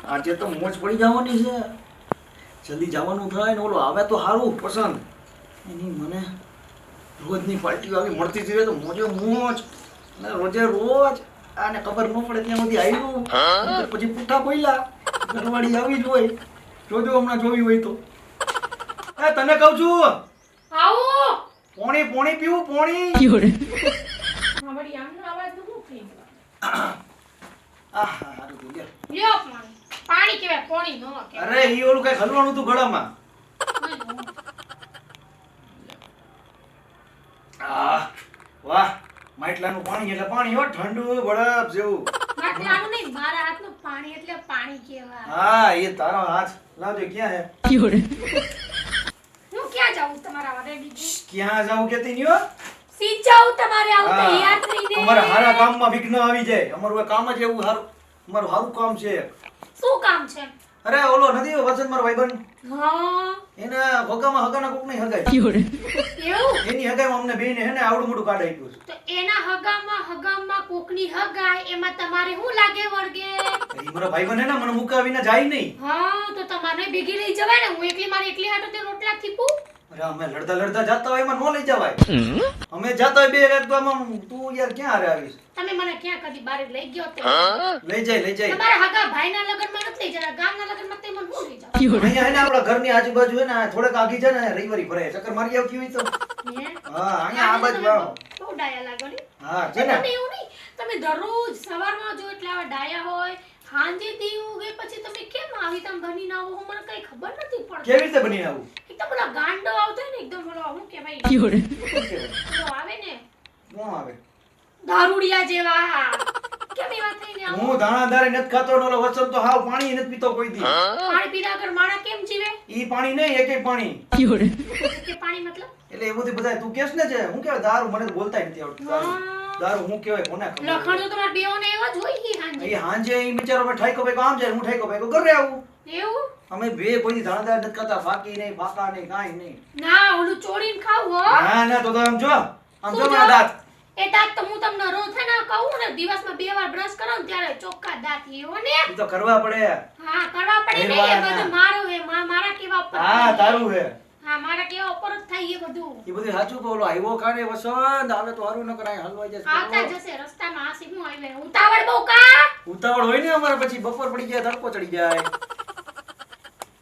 આજે તો મોજ પડી જવાની છે. જલ્દી જવાનું થાય ને ઓલો આવે તો સારું પસંદ. એની મને રોજની પાર્ટી આવી મળતી જ રહે તો મોજે મોજ ને રોજે રોજ આને ખબર ન પડે ત્યાં સુધી આવ્યું પછી પૂઠા બોલ્યા ઘરવાળી આવી જ હોય. જોજો હમણાં જોવી હોય તો. એ તને કહું છું આવો પોણી પોણી પીવું પોણી. મારી આમનો અવાજ તો હું થઈ ગયો. આહ હારું થઈ ગયા. લ્યો પાણી કેવાય પોણી નો કે અરે ઈ ઓલું કઈ હલવાનું હતું ગળામાં. આહ વાહ માટલાનું પાણી એટલે પાણી હો ઠંડુ બરફ જેવું. માટલાનું નહીં મારા હાથનું પાણી એટલે પાણી કેવાય. હા એ તારો હાથ લાવજો. ક્યાં હે? હું ક્યાં જાઉં તમારા રેડી ક્યાં જાવું કેતી નહી હો. સીધ જાઉં તમારે આવું હા. તૈયાર થઈને અમારા હારા કામમાં વિઘ્ન આવી જાય. અમારું આ કામ જ એવું હારું. અમારું હારું કામ છે. શું કામ છે? અરે ઓલો નથી વસંત મારો ભાઈબંધ હા એના હગામાં હગાના કોક નહીં હગાય. એવું એની હગાઈમાં અમને બેયને હે ને આવડું મોટું કાર્ડ આપ્યું છે. તો એના હગામાં કોકની હગાય એમાં તમારે શું લાગે વળગે? ઈ મારો ભાઈબંધ હે ને મને મુકાવીને જાય નહીં. હા તો તમારે ભેગી લઈ જવાય ને. હું એકલી મારી એકલી હાટો તે રોટલા થીપું. અરે અમે લડતા લડતા જાતા હોય એમાં નો લઈ જવાય. અમે જાતા હોય બે રાત તો આમ તું યાર ક્યાં હારે આવીશ? તમે મને ક્યાં કદી બારે લઈ ગયો તે? લઈ જાય. તમારા હગા ભાઈના લગનમાં નથી લઈ જતા. ગામના લગનમાં તે મને હું લઈ જાવ? અહીંયા હે ને આપણા ઘરની આજુબાજુ હે ને થોડેક આગી છે ને રવિવારી ભરાય ચક્કર મારી આવતી હોય તો. હે? હા અહીંયા આ બાજુ આવો. બહુ ડાયા લાગો ને. હા છે ને. તમે એવું નહીં. તમે દરરોજ સવારમાં જો એટલે આવા ડાયા હોય સાંજે દીવું ગઈ પછી તમે કેમ આવી તમ બનીને આવો હું મને કઈ ખબર નથી પડતી. કેવી રીતે બનીને આવું? એકદમ ઓલા ગાંડો આવતો હોય ને એકદમ ઓલો હું કહેવાય ઓલો આવે ને કોણ આવે? દારૂડિયા જેવા. કેમ એવા થઈને આવો? હું દાણાદારે નથી ખાતો ને ઓલો વસંત તો હાવ પાણી નથી પીતો કોઈ દી. પાણી પીધા વગર માણસ કેમ જીવે? ઈ પાણી નહીં એકેય પાણી. કે પાણી મતલબ એટલે એ બધું બધાય તું કેસ ને છે હું કહેવાય દારૂ મને તો બોલતાય નથી આવડતું. દારૂ હું કહેવાય કોને ખબર. લખણ તો તમારા બેઓને એવા જ હોય કે હાંજે. એ હાંજે ઈ બિચારો મે ઠાઈકો ભાઈ આમ જાય હું ઠાઈકો ભાઈ ઘરે આવું. એવું? અમે બે કોઈ દી દાણાદાર નથી ખાતા. ફાકી નહીં ફાકા નહીં કાંઈ નહીં. ના ઓલું ચોરીને ખાવ હો. ના તો આમ જો આમ શું જો જો? મારા દાંત. એ દાંત તો હું તમને રોજ છે ને કહું ને દિવસમાં 2 વાર બ્રશ કરો ને ત્યારે ચોખ્ખા દાંત એવો ને. ઈ તો કરવા પડે. હા કરવા પડે ને. એ બધું મારું હે મારા કેવા ઉપર હા થાય. તારું હે. હા મારા કેવા ઉપર જ થાય એ બધું. ઈ બધું સાચું તો ઓલો આવ્યો કાને વસંત આવે તો હારું ન કરાય હલવાઈ જશે. આવતા જશે રસ્તામાં આસી હું આવે ઉતાવળ બહુ કા. ઉતાવળ હોય ને અમારે પછી બપોર પડી જાય તડકો ચડી જાય.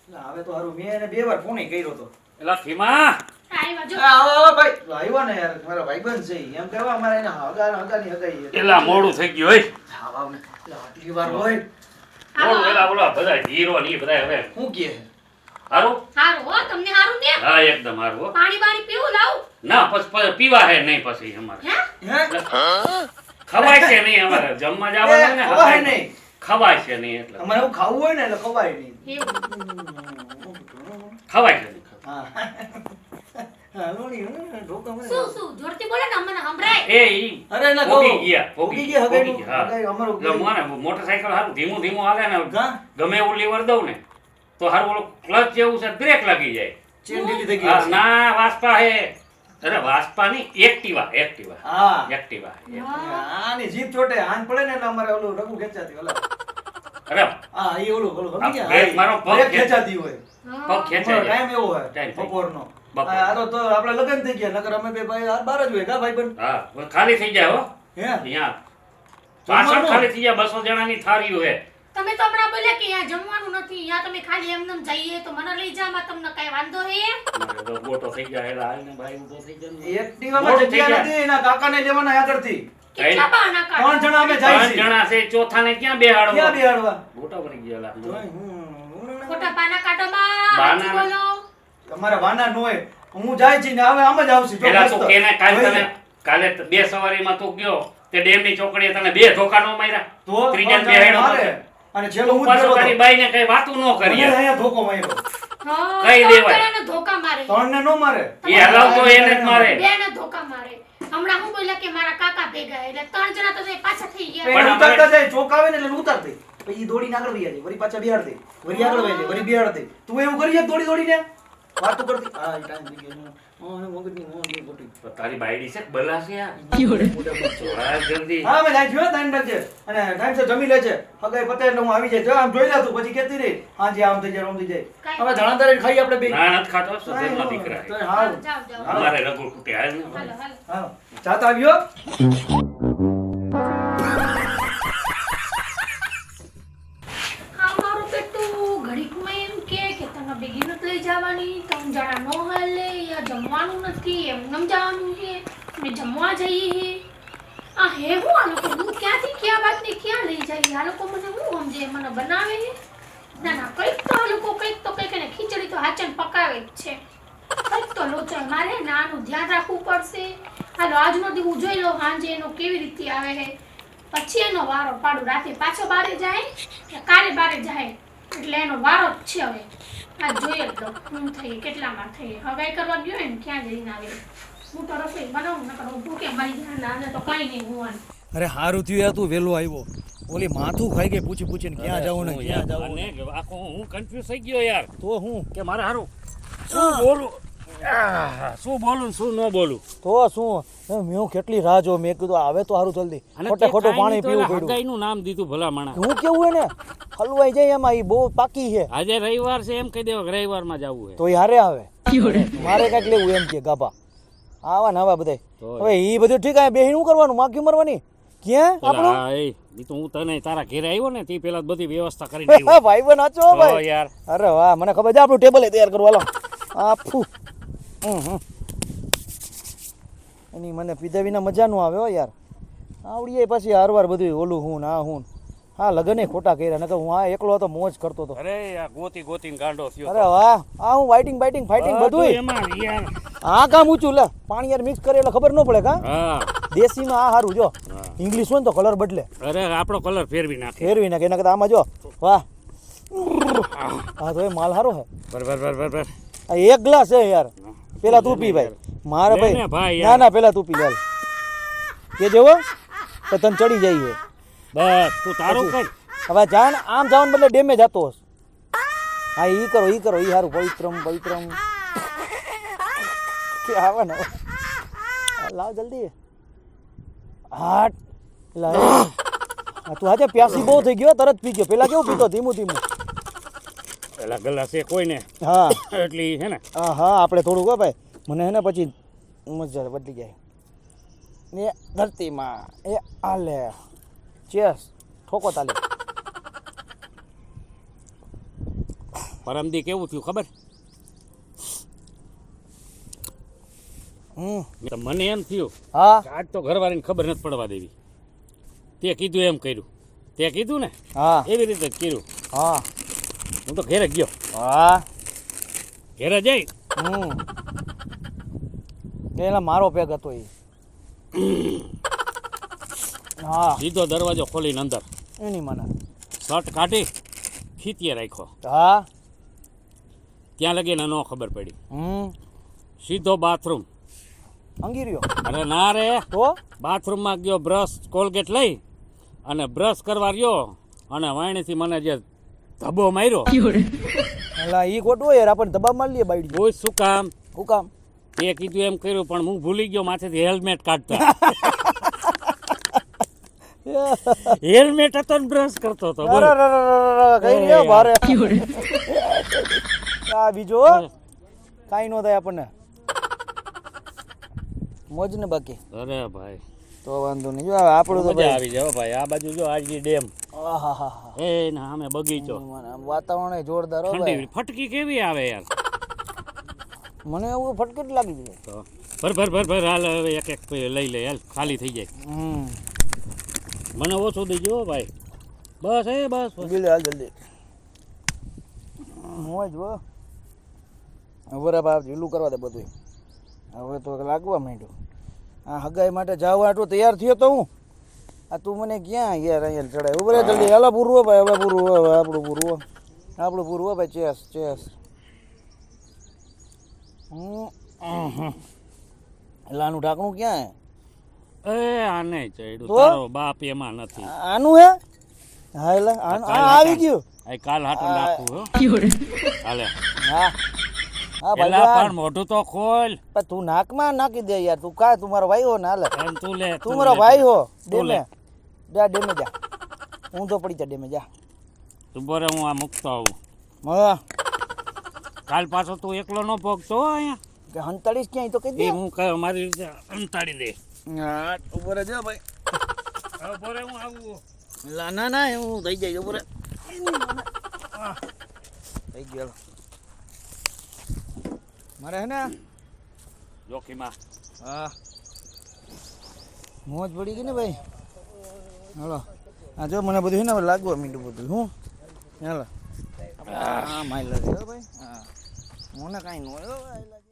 એટલે આવે તો હારું. મેં એને 2 વાર ફોન કર્યો તો. એલા ફીમા આવ્યા જો. આવો ભાઈ આવ્યો ને યાર મારા ભાઈબંધ છે ઈ. એમ કહેવા અમારે એને હગાની હગાઈ છે. એલા મોડું થઈ ગયું હોય આવ ને એટલે આટલી વાર હોય મોડું એલા બોલા બધા હીરો ની બધા હવે હું કહે હારું હારું હો તમને હારું ને. હા એકદમ હારું હો. પાણી બાણી પીવું લાવ. ના પછી પીવા હે નહીં પછી અમારે હે હે ખવાય છે નહીં અમારે જમવા જવાનું ને ખવાય નહીં. ખવાય છે નહીં એટલે અમારે એવું ખાવું હોય ને એટલે ખવાય નહીં. એવું. ખવાય છે નહીં હા હાલો ની ઢોકા મને. શું જોરથી બોલે ને અમને સંભળાય. એ ઈ અરે ના પોગી ગયા પોગી ગયા હગાઈ પોગી ગયા, હા. હગાઈ અમારું એટલે મને મોટરસાઇકલ હારું ધીમું ધીમું હાલે ને હા ગમે એવું લીવર દઉં ને તો હારું ઓલો ક્લચ જેવું છે બ્રેક લાગી જાય. ચેન ઢીલી થઈ ગઈ હા, હશે. ના વાસ્પા હે અરે વાસ્પા નહીં એક્ટિવા હા એક્ટિવા આની જીભ ચોટે હાન પડે ને એટલે અમારે ઓલું રગુ ખેંચાતી ઓલા અરે હા ઈ ઓલું સમજી આ ગયા બ્રેક મારો પગ બ્રેક ખેંચાતી હોય પગ ખેંચાય જાય. ટાઈમ એવો હોય Time થઈ. બપોરનો બપોર. આ તો આપણે લગન થઈ ગયા નકર અમે બે ભાઈ આ બાર જ હોય કા ભાઈ બંધ હા હવે ખાલી થઈ જાય હો હે અહીંયા પાછળ ખાલી થઈ જાય 200 જણાની થાળીઓ હે તમે તો હમણાં બોલ્યા કે અહીંયા જમવાનું નથી અહીંયા તમે ખાલી એમને જઈએ તો મને લઈ જામાં તમને કઈ વાંધો હે? મારે તો મોટો થઈ જાય એટલે હાલને ભાઈ ઊભો થઈ જાય ને. એક્ટિવામાં મોડું થઈ જગ્યા જાય. નથી એના કાકાને લેવાના આગળથી કેટલા બહાના કાઢો? 3 જણા અમે જાય 3 છે જણા છે ચોથાને ક્યાં ક્યાં બેહાડવો બેહાડવા મોટા પડી ગયા તોય લા. ખોટા બહાના કાઢો માં. બહાના સાચું બોલો. તમારા વાના નો હોય હું જાય છે ને હવે આમ જ આવશે જો પેલા તો મસ્ત. કેને કાલ જોઈ તને લે. કાલે 2 સવારીમાં તું ગયો તે ડેમની ચોકડીએ તને 2 ધોકા નો માર્યા તો ત્રીજાને ત્રણ જણા બેહાડ્યો મારે. અને છેલ્લો હું જ પાછો ગયો તારી તો. બાઈને કઈ વાતું ન મને કરીએ અહીંયા ધોકો માર્યો હા, કઈ ત્રણ દેવાય? જણાને ધોકા મારે. ત્રણને નો મારે એ હલાવતો એને જ મારે બેને ધોકા મારે. હમણાં હું બોલ્યા કે મારા કાકા ભેગા એટલે 3 જણા તો તે પાછા થઈ ગયા. પેલા ઉતારતા જાય ચોક આવે ને એટલે ઉતાર દે પછી ઈ દોડીને આગળ વહી જાય વળી પાછા બિહાડ દે વળી આગળ વહી જાય વળી બિહાડ દે તું એવું કરી દોડી દોડીને વાતું કરતી હા એ ટાઈમ થઈ ગયો મગજની મોજ ખોટી તો તારી બાયડી છે કે બલા છે યાર મોઢા જોડા જલ્દી હા મેં જાય જો ટાઈમ લાગશે અને ટાઈમ સે જમી લેજે હગાઈ પતે એટલે હું આવી જાય જો આમ જોઈ લે તું પછી કેતી રહી હાજી આમ થઈ જાય આમ થઈ જાય હવે ધણાધારે ખાઈ આપણે બે ના નથી ખાતો સદનમાં દીકરા છે. તો હાલ જાઓ જાઓ અમારે રગો તૂટે હાલ ને હાલો હાલો હા જાતા આવ્યો હા મારું પેટું ઘડીકમાં એમ કે તને ભેગી નથી લઈ જવાની તમે જણા નો હાલે યા જમવાનું નથી એમ જવાનું છે અમે જમવા જઈએ હે આ હે હું આ લોકો હું ક્યાંથી ક્યાં વાતને ક્યાં લઈ જાય આ લોકો મને હું સમજે મને બનાવે હે ના ના કંઈક તો આ લોકો કંઈક એને ખીચડી તો હાચન પકાવે જ છે કંઈક તો લોચો મારે નાનું ધ્યાન રાખવું પડશે હાલો આજનો દી હું જોઈ લઉં સાંજે એનો કેવી રીતે આવે હે પછી એનો વારો પાડું રાતે પાછો બારે જાય કે કાલે બારે જાય એટલે એનો વારો જ છે હવે આ જોઈએ તો હું થઈ કેટલામાં થઈ હવે કરવા ગયો ને ક્યાં જઈને આવે હું તો રસોઈ બનાવું નકર હું ભૂખે મરી જાય નાને તો કઈ નહીં હું અરે હારું થયું યાર તું વેલો આવ્યો ઓલી માથું ખાઈ ગઈ પૂછીને ક્યાં જાવું ને ક્યાં જાવું અને આખો હું કન્ફ્યુઝ થઈ ગયો યાર તો હું કે મારે હારું શું બોલું શું બોલું ને શું ન બોલું તો શું મેં કેટલી રાહ જો મેં કીધું આવે તો સારું જલ્દી ખોટે ખોટું પાણી પીવું પડ્યું હગાઈનું નામ દીધું ભલા માણા હું કેવું હે ને હલવાઈ જાય એમાં ઈ બહુ પાકી છે આજે રવિવાર છે એમ કહી દેવા રવિવારમાં જવું છે તો ઈ હારે આવે મારે કઈક લેવું એમ કે ગાભા આવા ને આવા બધાય તો હવે ઈ બધું ઠીક આ બેહીને શું કરવાનું માખી મરવાની ક્યાં આપણું હા એ તો હું તને તારા ઘેરે આવ્યો ને તે પેલા બધી વ્યવસ્થા કરી દેવી ભાઈ બન આચો તો ભાઈ યાર અરે વાહ મને ખબર છે આપણું ટેબલ તૈયાર કરવું હાલો આફુ એની મને પીધા વિના મજા નું આવે હો યાર આવડીએ પછી હારવાર બધું ઓલું હું ના હું હા લગને ખોટા કર્યા નકર હું આ એકલો હતો મોજ કરતો હતો અરે યાર ગોતીને ગાંડો થયો અરે વાહ આ હું વાઇટિંગ ફાઇટિંગ બધું એમાં યાર આ કામ ઊંચું લે પાણી યાર મિક્સ કરે એટલે ખબર ન પડે કા હા દેશીમાં આ હારું જો હા. ઇંગ્લિશ હોય ને તો કલર બદલે અરે આપણો કલર ફેરવી નાખે ફેરવી નાખે એના કરતા આમાં જો વાહ હા તો એ માલ હારો હે બર આ એક ગ્લાસ છે યાર પેલા તું પી ભાઈ મારે લે ને ભાઈ ભાઈ યાર. ના પેલા તું પી યાર કે જેવો તો તને ચડી જાય છે બસ તું તારું કર હવે જાન આમ જવાનું બદલે ડેમેજ જતો હશે હા ઈ કરો ઈ હારું પવિત્રમ કે આવે ને લાવ જલ્દી હાટ લાવ હા તું આજે પ્યાસી બહુ થઈ ગયો તરત પી ગયો પેલા કેવું પીતો ધીમું પેલા ગલા છે કોઈ ને હા એટલી હે ને હા આપણે થોડુંક હો ભાઈ મને હે ને પછી મજા બદલી જાય ને ધરતીમાં એ આલે ચેસ ઠોકો તાલે પરમદી કેવું થયું ખબર તો મને એમ થયું હા કે આજ તો ઘરવાળીને ખબર નથી પડવા દેવી તે કીધું એમ કર્યું તે કીધું ને હા એવી રીતે જ કર્યું હા હું તો ઘેરે ગયો હા ઘેરે જઈ એના મારો પેગ હતો એ હા સીધો દરવાજો ખોલીને અંદર એની મને શર્ટ કાઢી ખીતીએ રાખ્યો હા ત્યાં લગીને ન ખબર પડી સીધો બાથરૂમ અંગીર્યો અરે ના રે તો બાથરૂમમાં ગયો બ્રશ કોલગેટ લઈ અને બ્રશ કરવા રહ્યો અને વાણીથી મને જે ધબ્બો માર્યો એલા ઈ ખોટું યાર આપણને દબાવ મારી લઈએ બાઈડી કોઈ શું કામ હું કામ તે કીધું એમ કર્યું પણ હું ભૂલી ગયો માથેથી હેલ્મેટ કાઢતા હેલ્મેટ હતો ને બ્રશ કરતો હતો બોલ. કઈ રહ્યો ભારે આ બીજો કાઈ નો થાય આપણને મોજ ને બાકી અરે ભાઈ તો વાંધો નહીં જો આપણું તો મજા આવી જાય હો ભાઈ આ બાજુ જો આજી ડેમ આહાહા એ ના સામે બગીચો વાતાવરણ જોરદાર હો ઠંડી ભાઈ ફટકી કેવી આવે યાર મને એવું ફટકટ લાગી જાય તો ભર હાલ હવે એક લઈ લે હાલ ખાલી થઈ જાય મને ઓછું દેજો હો ભાઈ બસ બસ જલ્દી હાલ જલ્દી મોજ હો બરાબર ઢીલું કરવા દે બધું હવે તો લાગવા માંડ્યું આ હગાઈ માટે જવા આટલું તૈયાર થયો તો હું આ તું મને ક્યાં યાર અહીંયા ચડાય ઉભરે જલ્દી હાલો પૂરું હો ભાઈ હવે પૂરું હો આપણું પૂરું હો ભાઈ ચેસ એટલે આનું ઢાંકણું ક્યાં હે એ આ નહીં ચડ્યું તો? તારો બાપ એમાં નથી આનું હે હા એટલે આનું આ આવી ગયું આ કાલ હાટન રાખવું હો હાલે હા હા એલા ભાઈ પણ મોઢું તો ખોલ પણ તું નાકમાં નાખી દે યાર તું કા તું મારો ભાઈ હો ને હાલે એમ તું લે તું મારો ભાઈ હો તું લે. ડેમે જા હું તો પડી જા ડેમે જા તું બોરે હું આ મૂકતો આવું હા કાલ પાછો તું એકલો ન ભોગતો હો અહીંયા કે હંતાળીસ ક્યાંય તો કહી એ દે હું કહે મારી રીતે અંતાડી દે હા ઉપર જ ભાઈ હવે બોરે હું આવું ના ના હું થઈ જાય ઉપર થઈ ગયો મારે હે ને જોખીમાં હા મોજ પડી ગઈ ને ભાઈ હાલો આ જો મને બધું છે ને હવે લાગવા મીંડું બધું હું હાલો હા માઈ લાગે ભાઈ હા મને કાંઈ ન હોય